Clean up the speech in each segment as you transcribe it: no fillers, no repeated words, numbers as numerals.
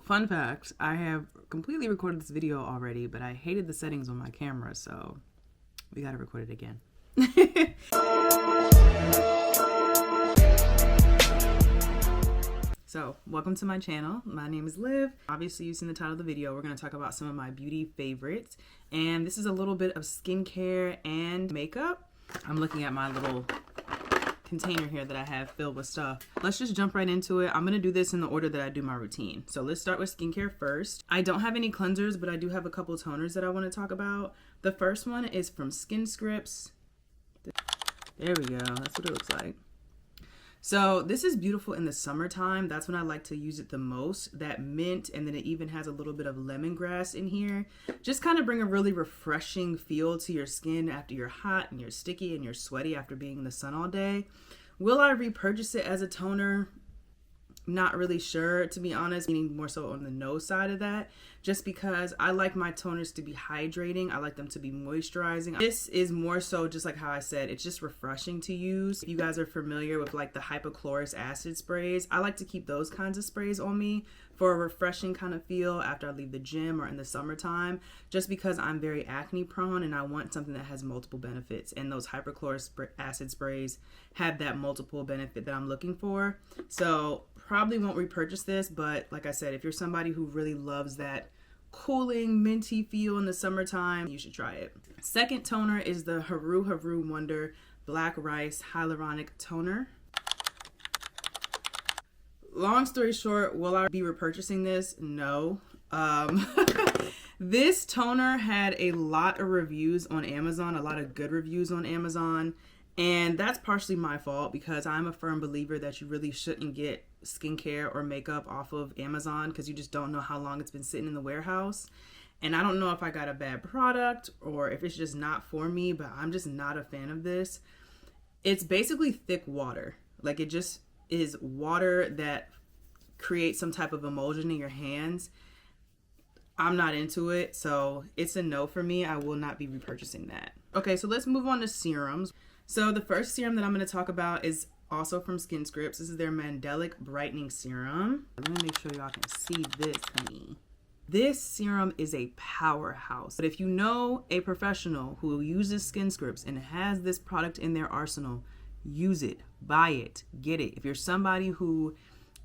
fun fact, I have completely recorded this video already, but I hated the settings on my camera, so we gotta record it again. So, welcome to my channel. My name is Liv. Obviously, you've seen the title of the video. We're going to talk about some of my beauty favorites. And this is a little bit of skincare and makeup. I'm looking at my little container here that I have filled with stuff. Let's just jump right into it. I'm going to do this in the order that I do my routine. So let's start with skincare first. I don't have any cleansers, but I do have a couple toners that I want to talk about. The first one is from SkinScripts. There we go. That's what it looks like. So this is beautiful in the summertime. That's when I like to use it the most. That mint, and then it even has a little bit of lemongrass in here. Just kind of bring a really refreshing feel to your skin after you're hot and you're sticky and you're sweaty after being in the sun all day. Will I repurchase it as a toner? Not really sure, to be honest, meaning more so on the no side of that, just because I like my toners to be hydrating. I like them to be moisturizing. This is more so just like how I said, it's just refreshing to use. If you guys are familiar with like the hypochlorous acid sprays, I like to keep those kinds of sprays on me for a refreshing kind of feel after I leave the gym or in the summertime, just because I'm very acne prone and I want something that has multiple benefits, and those hypochlorous acid sprays have that multiple benefit that I'm looking for. So probably won't repurchase this, but like I said, if you're somebody who really loves that cooling minty feel in the summertime, you should try it. Second toner is the heyyyyy Wonder Black Rice Hyaluronic Toner. Long story short, will I be repurchasing this? No. This toner had a lot of reviews on Amazon, a lot of good reviews on Amazon. And that's partially my fault, because I'm a firm believer that you really shouldn't get skincare or makeup off of Amazon, because you just don't know how long it's been sitting in the warehouse. And I don't know if I got a bad product or if it's just not for me, but I'm just not a fan of this. It's basically thick water. Like, it just is water that creates some type of emulsion in your hands. I'm not into it, so it's a no for me. I will not be repurchasing that. Okay, so let's move on to serums. So the first serum that I'm going to talk about is also from SkinScripts. This is their Mandelic Brightening Serum. Let me make sure y'all can see this, honey. This serum is a powerhouse. But if you know a professional who uses SkinScripts and has this product in their arsenal, use it, buy it, get it. If you're somebody who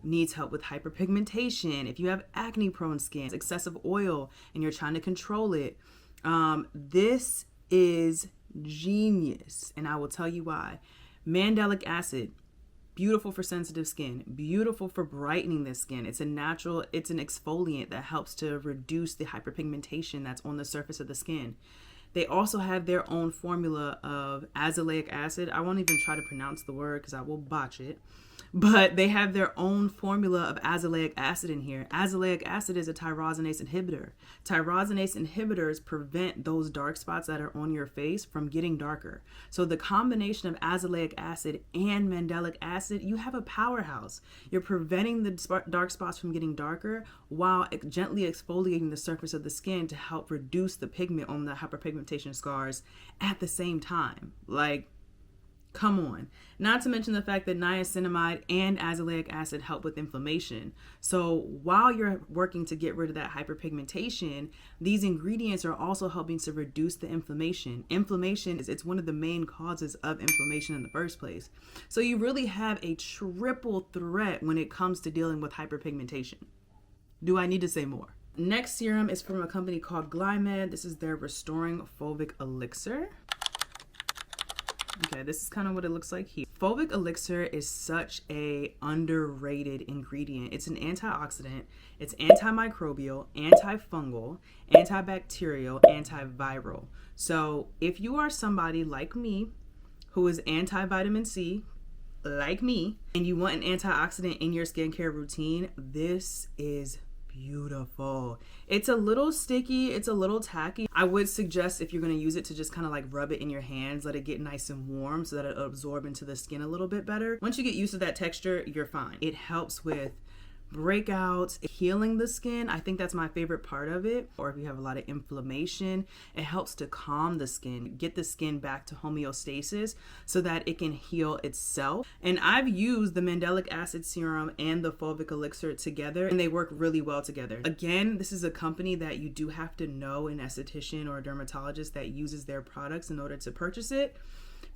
needs help with hyperpigmentation, if you have acne prone skin, excessive oil, and you're trying to control it, this is genius, and I will tell you why. Mandelic acid, beautiful for sensitive skin, beautiful for brightening the skin. It's an exfoliant that helps to reduce the hyperpigmentation that's on the surface of the skin. They also have their own formula of azelaic acid. I won't even try to pronounce the word because I will botch it. But they have their own formula of azelaic acid in here. Azelaic acid is a tyrosinase inhibitor. Tyrosinase inhibitors prevent those dark spots that are on your face from getting darker. So the combination of azelaic acid and mandelic acid, you have a powerhouse. You're preventing the dark spots from getting darker while gently exfoliating the surface of the skin to help reduce the pigment on the hyperpigmentation scars at the same time. Like, come on. Not to mention the fact that niacinamide and azelaic acid help with inflammation. So while you're working to get rid of that hyperpigmentation, these ingredients are also helping to reduce the inflammation. Inflammation it's one of the main causes of inflammation in the first place. So you really have a triple threat when it comes to dealing with hyperpigmentation. Do I need to say more? Next serum is from a company called Glymed. This is their Restoring Fulvic Elixir. Okay, this is kind of what it looks like here. Fulvic elixir is such a underrated ingredient. It's an antioxidant, it's antimicrobial, antifungal, antibacterial, antiviral. So if you are somebody like me who is anti-vitamin C, like me, and you want an antioxidant in your skincare routine, this is beautiful. It's a little sticky, it's a little tacky. I would suggest, if you're going to use it, to just kind of like rub it in your hands, let it get nice and warm so that it'll absorb into the skin a little bit better. Once you get used to that texture, you're fine. It helps with breakouts, healing the skin. I think that's my favorite part of it. Or if you have a lot of inflammation, it helps to calm the skin, get the skin back to homeostasis so that it can heal itself. And I've used the mandelic acid serum and the fulvic elixir together, and they work really well together. Again, this is a company that you do have to know an esthetician or a dermatologist that uses their products in order to purchase it.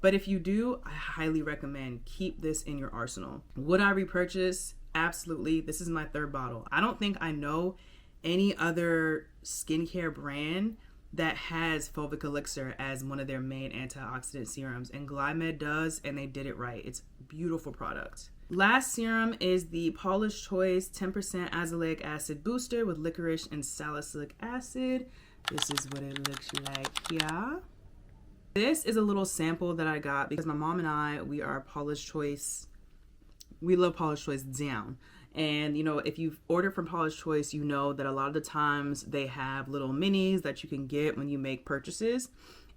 But if you do, I highly recommend keep this in your arsenal. Would I repurchase? Absolutely. This is my third bottle. I don't think I know any other skincare brand that has fulvic elixir as one of their main antioxidant serums, and Glymed does, and they did it right. It's a beautiful product. Last serum is the Paula's Choice 10% azelaic acid booster with licorice and salicylic acid. This is what it looks like here. This is a little sample that I got because my mom and I, we are Paula's Choice. We love Paula's Choice down. And, you know, if you've ordered from Paula's Choice, you know that a lot of the times they have little minis that you can get when you make purchases.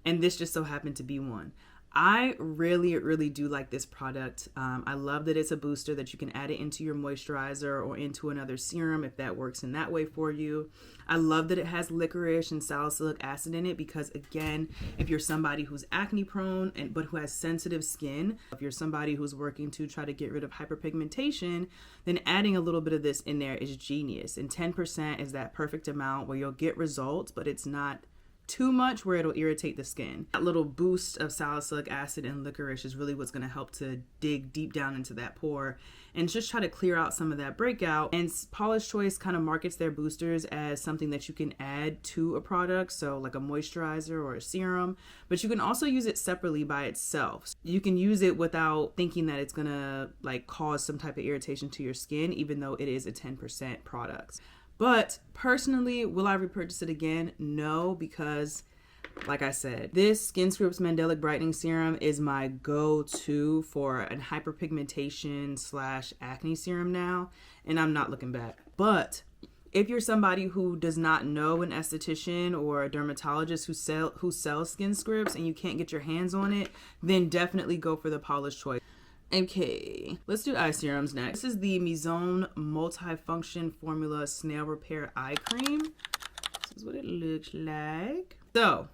And this just so happened to be one. I really do like this product. I love that it's a booster, that you can add it into your moisturizer or into another serum if that works in that way for you. I love that it has licorice and salicylic acid in it because, again, if you're somebody who's acne prone but who has sensitive skin, if you're somebody who's working to try to get rid of hyperpigmentation, then adding a little bit of this in there is genius. And 10% is that perfect amount where you'll get results, but it's not too much where it'll irritate the skin. That little boost of salicylic acid and licorice is really what's going to help to dig deep down into that pore and just try to clear out some of that breakout. And Paula's Choice kind of markets their boosters as something that you can add to a product, so like a moisturizer or a serum, but you can also use it separately by itself. You can use it without thinking that it's going to like cause some type of irritation to your skin, even though it is a 10% product. But personally, will I repurchase it again? No, because like I said, this SkinScripts Mandelic Brightening Serum is my go-to for an hyperpigmentation / acne serum now, and I'm not looking back. But if you're somebody who does not know an esthetician or a dermatologist who sells SkinScripts and you can't get your hands on it, then definitely go for the Paula's Choice. Okay, let's do eye serums next. This is the Mizone Multifunction Formula Snail Repair Eye Cream. This is what it looks like. So,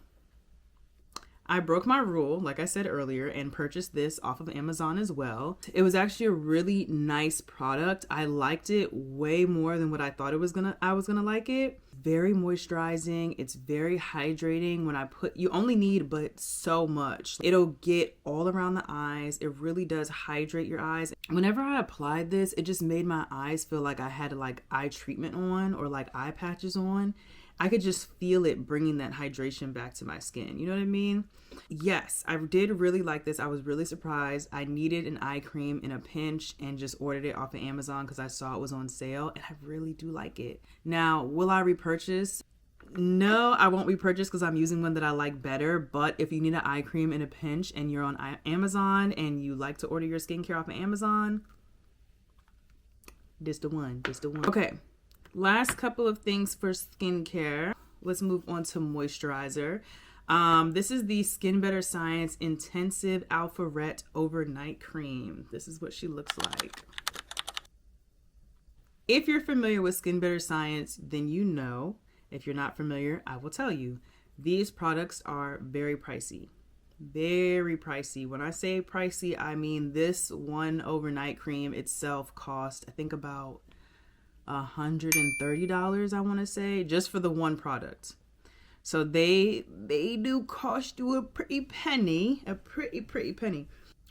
I broke my rule, like I said earlier, and purchased this off of Amazon as well. It was actually a really nice product. I liked it way more than what I thought I was gonna like it. Very moisturizing. It's very hydrating. When you only need but so much. It'll get all around the eyes. It really does hydrate your eyes. Whenever I applied this, it just made my eyes feel like I had like eye treatment on or like eye patches on. I could just feel it bringing that hydration back to my skin. You know what I mean? Yes, I did really like this. I was really surprised. I needed an eye cream in a pinch and just ordered it off of Amazon because I saw it was on sale, and I really do like it. Now, will I repurchase? No, I won't repurchase because I'm using one that I like better. But if you need an eye cream in a pinch and you're on Amazon and you like to order your skincare off of Amazon, this the one. Okay. Last couple of things for skincare. Let's move on to moisturizer. This is the Skin Better Science Intensive Alpha Ret Overnight Cream. This is what she looks like. If you're familiar with Skin Better Science, then you know. If you're not familiar, I will tell you. These products are very pricey. Very pricey. When I say pricey, I mean this one overnight cream itself cost, I think, about $130, I want to say, just for the one product. So they do cost you a pretty penny,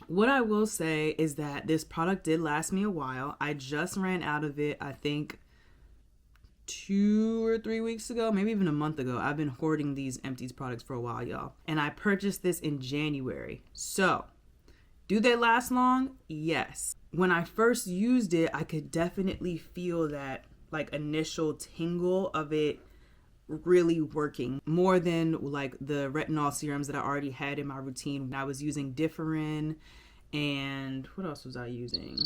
What I will say is that this product did last me a while. I just ran out of it, I think 2 or 3 weeks ago, maybe even a month ago. I've been hoarding these empties products for a while, y'all. And I purchased this in January. So, do they last long? Yes. When I first used it, I could definitely feel that like initial tingle of it really working more than like the retinol serums that I already had in my routine. I was using Differin, and what else was I using?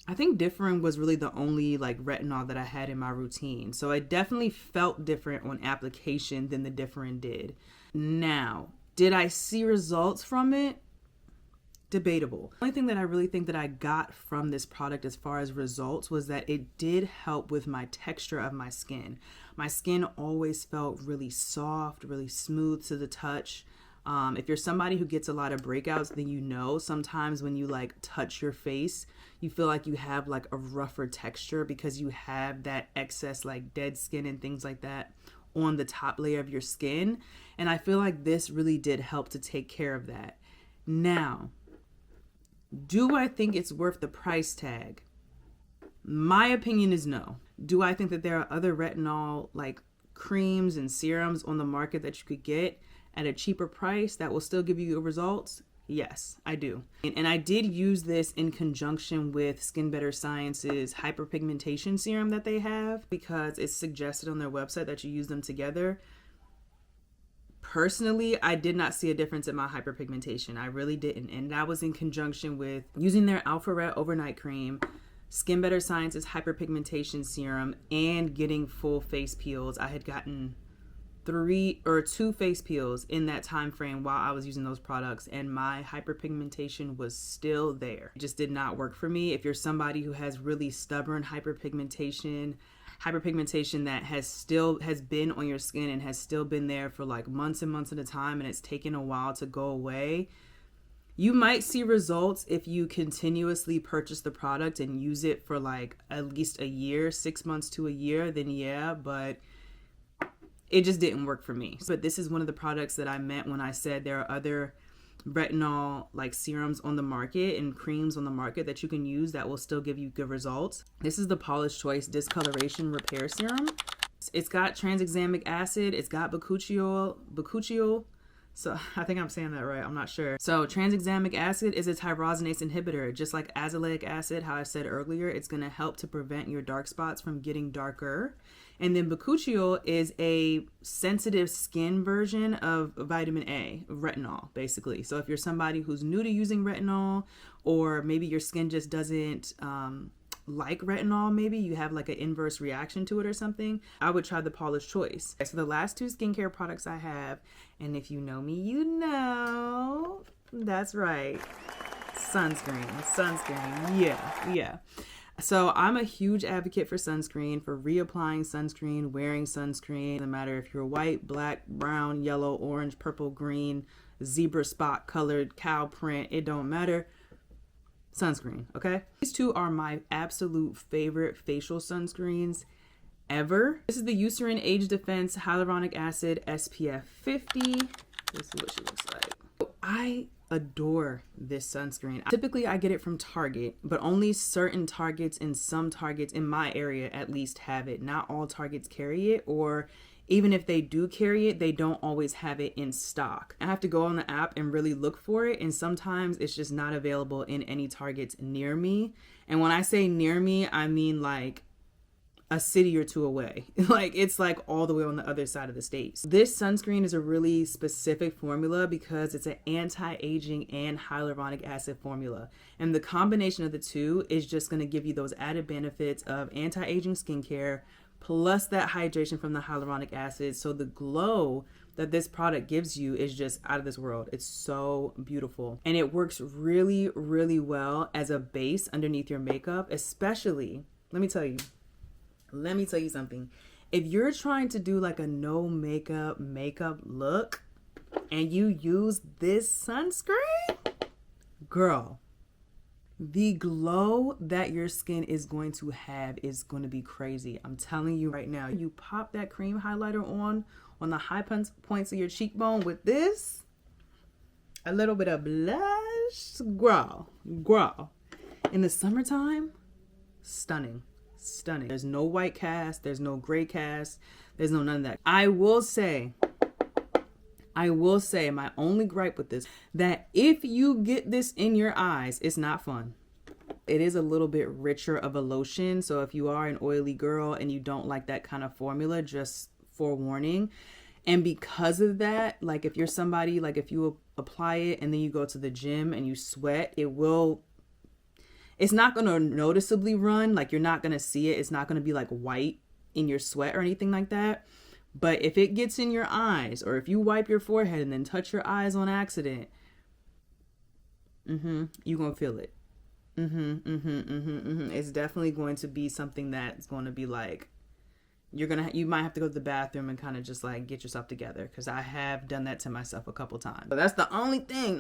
I think Differin was really the only like retinol that I had in my routine. So it definitely felt different on application than the Differin did. Now, did I see results from it? debatable. The only thing that I really think that I got from this product as far as results was that it did help with my texture of my skin. My skin always felt really soft, really smooth to the touch. If you're somebody who gets a lot of breakouts, then you know sometimes when you like touch your face, you feel like you have like a rougher texture because you have that excess like dead skin and things like that on the top layer of your skin. And I feel like this really did help to take care of that. Now, do I think it's worth the price tag? My opinion is no. Do I think that there are other retinol like creams and serums on the market that you could get at a cheaper price that will still give you good results? Yes, I do. And I did use this in conjunction with Skin Better Science's hyperpigmentation serum that they have because it's suggested on their website that you use them together. Personally, I did not see a difference in my hyperpigmentation. I really didn't. And that was in conjunction with using their Alpha Red Overnight Cream, Skin Better Science's hyperpigmentation serum, and getting full face peels. I had gotten 3 or 2 face peels in that time frame while I was using those products, and my hyperpigmentation was still there. It just did not work for me. If you're somebody who has really stubborn hyperpigmentation that has been on your skin and has still been there for like months and months at a time, and it's taken a while to go away, you might see results if you continuously purchase the product and use it for like at least a year, 6 months to a year, then yeah, but it just didn't work for me. But this is one of the products that I meant when I said there are other retinol like serums on the market and creams on the market that you can use that will still give you good results. This is the Paula's Choice Discoloration Repair Serum. It's got tranexamic acid, it's got becauseeeee. So I think I'm saying that right, I'm not sure. So tranexamic acid is a tyrosinase inhibitor. Just like azelaic acid, how I said earlier, it's gonna help to prevent your dark spots from getting darker. And then becauseeeee is a sensitive skin version of vitamin A, retinol, basically. So if you're somebody who's new to using retinol, or maybe your skin just doesn't like retinol, maybe you have like an inverse reaction to it or something, I would try the Paula's Choice. So the last 2 skincare products I have, and if you know me, you know, that's right, sunscreen, yeah. So I'm a huge advocate for sunscreen, for reapplying sunscreen, wearing sunscreen, no matter if you're white, black, brown, yellow, orange, purple, green, zebra spot colored, cow print, it don't matter. Sunscreen, okay? These 2 are my absolute favorite facial sunscreens ever. This is the Eucerin Age Defense Hyaluronic Acid SPF 50. This is what she looks like. I adore this sunscreen. Typically I get it from Target, but only certain Targets and some Targets in my area at least have it. Not all Targets carry it, or even if they do carry it, they don't always have it in stock. I have to go on the app and really look for it, and sometimes it's just not available in any Targets near me. And when I say near me, I mean like a city or 2 away. Like it's like all the way on the other side of the states. This sunscreen is a really specific formula because it's an anti-aging and hyaluronic acid formula. And the combination of the 2 is just going to give you those added benefits of anti-aging skincare plus that hydration from the hyaluronic acid. So the glow that this product gives you is just out of this world. It's so beautiful. And it works really, really well as a base underneath your makeup, especially, let me tell you something. If you're trying to do like a no makeup look and you use this sunscreen, girl, the glow that your skin is going to have is going to be crazy. I'm telling you right now, you pop that cream highlighter on the high points of your cheekbone with this, a little bit of blush, girl, in the summertime, stunning. There's no white cast, there's no gray cast, there's no none of that. I will say my only gripe with this, that if you get this in your eyes, it's not fun. It is a little bit richer of a lotion, so if you are an oily girl and you don't like that kind of formula, just forewarning. And because of that, like if you're somebody, like if you apply it and then you go to the gym and you sweat, it's not going to noticeably run, like you're not going to see it. It's not going to be like white in your sweat or anything like that. But if it gets in your eyes, or if you wipe your forehead and then touch your eyes on accident, You're gonna feel it. It's definitely going to be something that's going to be like, you might have to go to the bathroom and kind of just like get yourself together, because I have done that to myself a couple times. But that's the only thing.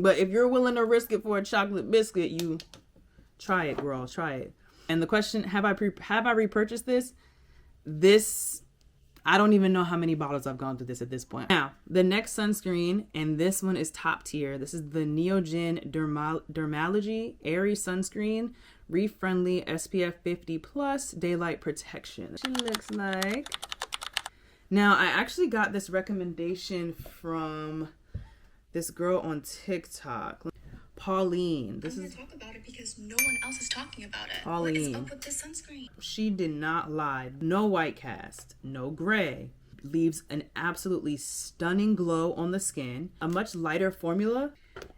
But if you're willing to risk it for a chocolate biscuit, you try it, girl. Try it. And the question, have I repurchased this? I don't even know how many bottles I've gone through this at this point. Now, the next sunscreen, and this one is top tier. This is the Neogen Dermalogy Airy Sunscreen, Reef Friendly, SPF 50 Plus, Daylight Protection. It looks like. Now, I actually got this recommendation from this girl on TikTok, Pauline. I'm gonna talk about it because no one else is talking about it. Pauline. What is up with this sunscreen? She did not lie. No white cast, no gray. Leaves an absolutely stunning glow on the skin. A much lighter formula.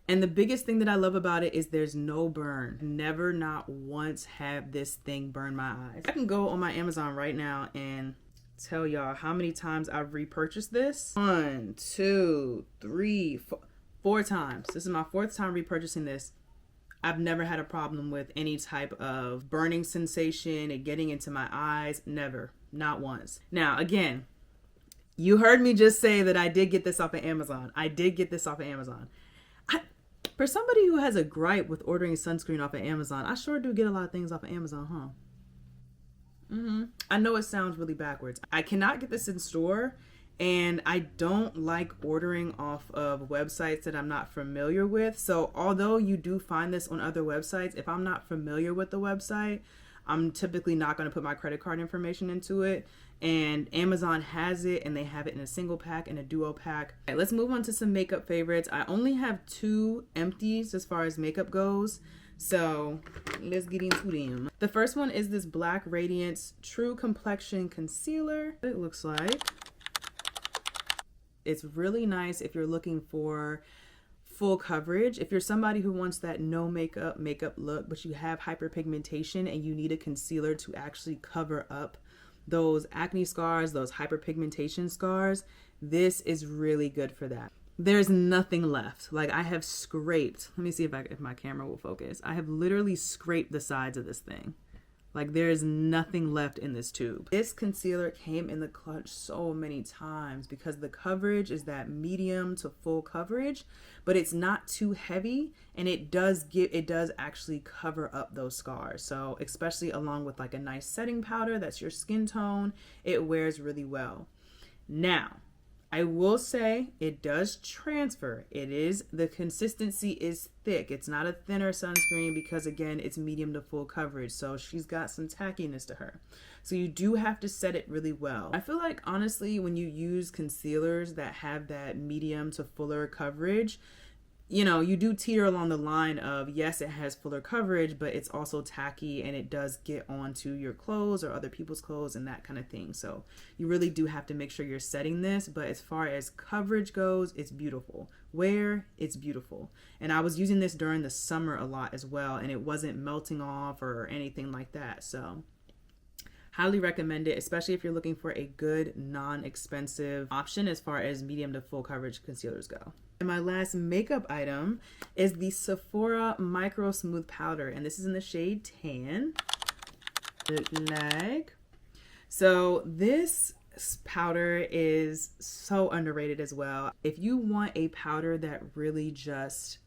And the biggest thing that I love about it is there's no burn. Never, not once have this thing burn my eyes. I can go on my Amazon right now and tell y'all how many times I've repurchased this. 1, 2, 3, 4 times. This is my 4th time repurchasing this. I've never had a problem with any type of burning sensation and getting into my eyes. Never. Not once. Now, again, you heard me just say that I did get this off of Amazon. For somebody who has a gripe with ordering sunscreen off of Amazon, I sure do get a lot of things off of Amazon, huh? I know it sounds really backwards. I cannot get this in store. And I don't like ordering off of websites that I'm not familiar with. So although you do find this on other websites, if I'm not familiar with the website, I'm typically not going to put my credit card information into it. And Amazon has it, and they have it in a single pack and a duo pack. All right, let's move on to some makeup favorites. I only have 2 empties as far as makeup goes. So let's get into them. The first one is this Black Radiance True Complexion Concealer. It looks like. It's really nice if you're looking for full coverage. If you're somebody who wants that no makeup look, but you have hyperpigmentation and you need a concealer to actually cover up those acne scars, those hyperpigmentation scars, this is really good for that. There's nothing left. Like, I have scraped, let me see if my camera will focus. I have literally scraped the sides of this thing. Like, there is nothing left in this tube. This concealer came in the clutch so many times because the coverage is that medium to full coverage, but it's not too heavy, and it does actually cover up those scars. So especially along with like a nice setting powder that's your skin tone, it wears really well. Now, I will say it does transfer. The consistency is thick. It's not a thinner sunscreen because, again, it's medium to full coverage. So she's got some tackiness to her. So you do have to set it really well. I feel like, honestly, when you use concealers that have that medium to fuller coverage, you know, you do teeter along the line of, yes, it has fuller coverage, but it's also tacky and it does get onto your clothes or other people's clothes and that kind of thing. So you really do have to make sure you're setting this. But as far as coverage goes, it's beautiful. Wear, it's beautiful. And I was using this during the summer a lot as well, and it wasn't melting off or anything like that. So highly recommend it, especially if you're looking for a good, non-expensive option as far as medium to full coverage concealers go. And my last makeup item is the Sephora Micro Smooth Powder, and this is in the shade Tan. So this powder is so underrated as well. If you want a powder that really just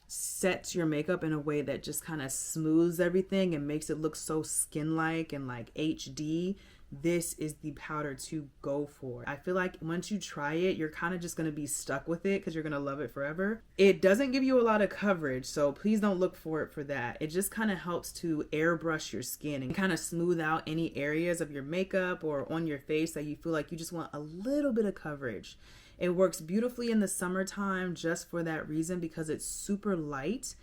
sets your makeup in a way that just kind of smooths everything and makes it look so skin-like and like HD, this is the powder to go for. I feel like once you try it, you're kind of just going to be stuck with it because you're going to love it forever. It doesn't give you a lot of coverage, so please don't look for it for that. It just kind of helps to airbrush your skin and kind of smooth out any areas of your makeup or on your face that you feel like you just want a little bit of coverage. It works beautifully in the summertime just for that reason, because it's super light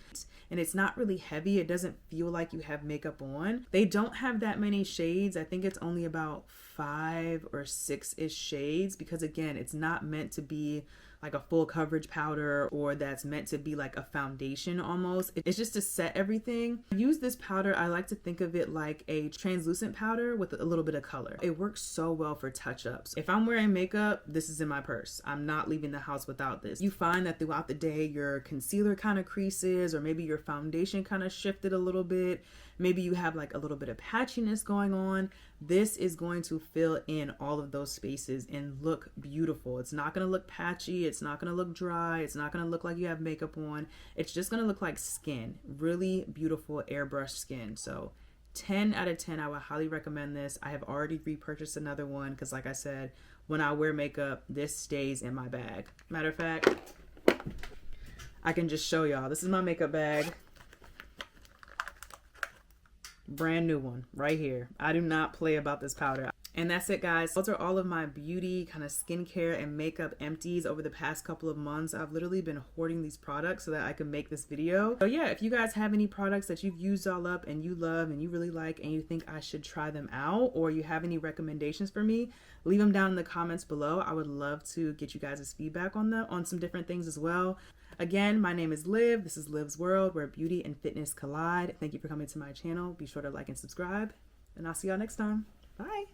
and it's not really heavy. It doesn't feel like you have makeup on. They don't have that many shades. I think it's only about 5 or 6-ish shades because, again, it's not meant to be like a full coverage powder or that's meant to be like a foundation almost. It's just to set everything. I use this powder, I like to think of it like a translucent powder with a little bit of color. It works so well for touch-ups. If I'm wearing makeup, this is in my purse. I'm not leaving the house without this. You find that throughout the day your concealer kind of creases, or maybe your foundation kind of shifted a little bit. Maybe you have like a little bit of patchiness going on. This is going to fill in all of those spaces and look beautiful. It's not going to look patchy. It's not going to look dry. It's not going to look like you have makeup on. It's just going to look like skin. Really beautiful airbrush skin. So 10 out of 10, I would highly recommend this. I have already repurchased another one because, like I said, when I wear makeup, this stays in my bag. Matter of fact, I can just show y'all. This is my makeup bag. Brand new one right here. I do not play about this powder. And that's it, guys. Those are all of my beauty kind of skincare and makeup empties over the past couple of months. I've literally been hoarding these products so that I can make this video. So yeah, if you guys have any products that you've used all up and you love and you really like and you think I should try them out, or you have any recommendations for me, leave them down in the comments below. I would love to get you guys' feedback on them, on some different things as well. Again, my name is Liv. This is Liv's World, where beauty and fitness collide. Thank you for coming to my channel. Be sure to like and subscribe, and I'll see y'all next time. Bye.